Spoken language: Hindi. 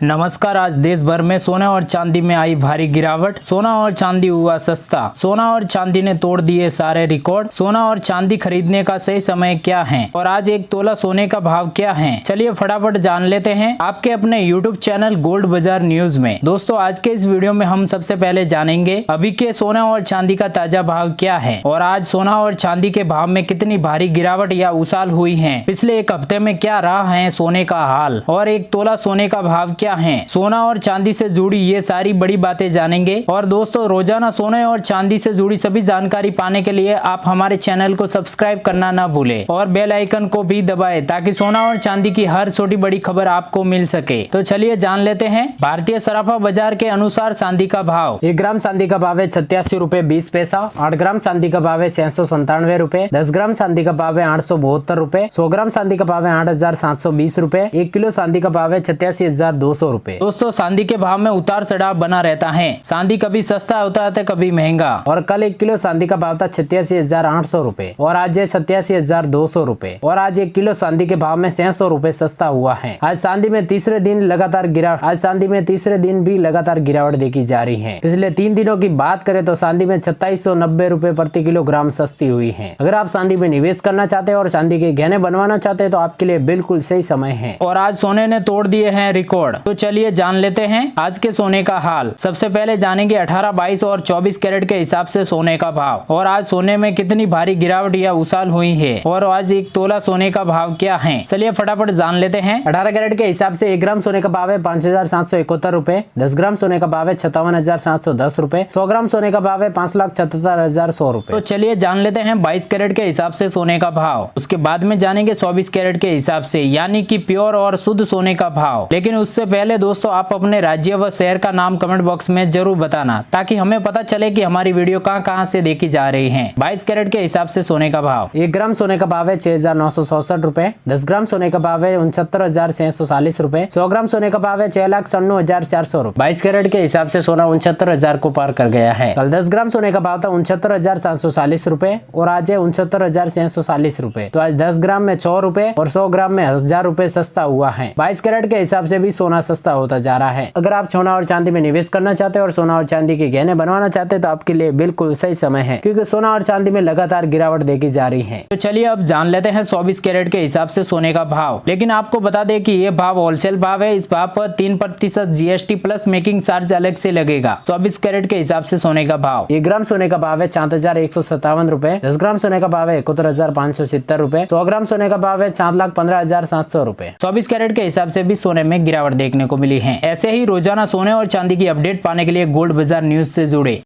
नमस्कार। आज देश भर में सोना और चांदी में आई भारी गिरावट। सोना और चांदी हुआ सस्ता। सोना और चांदी ने तोड़ दिए सारे रिकॉर्ड। सोना और चांदी खरीदने का सही समय क्या है और आज एक तोला सोने का भाव क्या है, चलिए फटाफट जान लेते हैं आपके अपने यूट्यूब चैनल गोल्ड बाजार न्यूज में। दोस्तों, आज के इस वीडियो में हम सबसे पहले जानेंगे अभी के सोना और चांदी का ताजा भाव क्या है और आज सोना और चांदी के भाव में कितनी भारी गिरावट या उछाल हुई है। पिछले एक हफ्ते में क्या रहा है सोने का हाल और एक तोला सोने का भाव क्या है। सोना और चांदी से जुड़ी ये सारी बड़ी बातें जानेंगे। और दोस्तों, रोजाना सोने और चांदी से जुड़ी सभी जानकारी पाने के लिए आप हमारे चैनल को सब्सक्राइब करना ना भूलें और बेल आइकन को भी दबाएं ताकि सोना और चांदी की हर छोटी बड़ी खबर आपको मिल सके। तो चलिए जान लेते हैं भारतीय सराफा बाजार के अनुसार चांदी का भाव। 1 ग्राम चांदी का भाव है 87 रुपए 20 पैसा। 8 ग्राम चांदी का भाव है 697 रुपए। 10 ग्राम चांदी का भाव है 872 रुपए। 100 ग्राम चांदी का भाव है 8720 रुपए। 1 किलो चांदी का भाव है 87,200 रुपए। दोस्तों, चांदी के भाव में उतार चढ़ाव बना रहता है। चांदी कभी सस्ता होता है तो कभी महंगा। और कल 1 किलो चांदी का भाव था 87,800 रुपए और आज है 87,200 रुपए। और आज 1 किलो चांदी के भाव में 600 रुपए सस्ता हुआ है। आज चांदी में तीसरे दिन भी लगातार गिरावट देखी जा रही है। पिछले 3 दिनों की बात करें तो चांदी में 2790 रुपए प्रति किलोग्राम सस्ती हुई है। अगर आप चांदी में निवेश करना चाहते हैं और चांदी के गहने बनवाना चाहते हैं तो आपके लिए बिल्कुल सही समय है। और आज सोने ने तोड़ दिए हैं रिकॉर्ड। तो चलिए जान लेते हैं आज के सोने का हाल। सबसे पहले जानेंगे 18, 22 और 24 कैरेट के हिसाब से सोने का भाव और आज सोने में कितनी भारी गिरावट या उछाल हुई है और आज एक तोला सोने का भाव क्या है, चलिए फटाफट जान लेते हैं। 18 कैरेट के हिसाब से 1 ग्राम सोने का भाव है 5,771 रुपए। 10 ग्राम सोने का भाव है 57,710 रुपए। 100 ग्राम सोने का भाव है 5,77,100 रुपए। तो चलिए जान लेते हैं 22 कैरेट के हिसाब से सोने का भाव। उसके बाद में जानेंगे 24 कैरेट के हिसाब से यानी कि प्योर और शुद्ध सोने का भाव। लेकिन उससे पहले दोस्तों, आप अपने राज्य व शहर का नाम कमेंट बॉक्स में जरूर बताना ताकि हमें पता चले कि हमारी वीडियो कहां से देखी जा रही है। 22 कैरेट के हिसाब से सोने का भाव। 1 ग्राम सोने का भाव है 6,967 रुपए। 10 ग्राम सोने का भाव है 69,640 रुपए। 100 ग्राम सोने का भाव है 6,96,400 रुपए। 22 कैरेट के हिसाब से सोना 69,000 को पार कर गया है। कल 10 ग्राम सोने का भाव था 69,740 रुपए और आज है 69,640 रुपए। तो आज 10 ग्राम में 100 रुपए और 100 ग्राम में 1000 रुपए सस्ता हुआ है। 22 कैरेट के हिसाब से भी सोना सस्ता होता जा रहा है। अगर आप सोना और चांदी में निवेश करना चाहते हैं और सोना और चांदी के गहने बनवाना चाहते हैं तो आपके लिए बिल्कुल सही समय है, क्योंकि सोना और चांदी में लगातार गिरावट देखी जा रही है। तो चलिए अब जान लेते हैं 24 कैरेट के हिसाब से सोने का भाव। लेकिन आपको बता दें कि ये भाव होलसेल भाव है। इस भाव पर 3% GST प्लस मेकिंग चार्ज अलग से लगेगा। 24 कैरेट के हिसाब से सोने का भाव। 1 ग्राम सोने का भाव है 7,157 रुपए। 10 ग्राम सोने का भाव है 71,570 रुपए। 100 ग्राम सोने का भाव है 7,15,700 रुपए। 24 कैरेट के हिसाब से भी सोने में गिरावट देखने को मिली है। ऐसे ही रोजाना सोने और चांदी की अपडेट पाने के लिए गोल्ड बाजार न्यूज से जुड़े।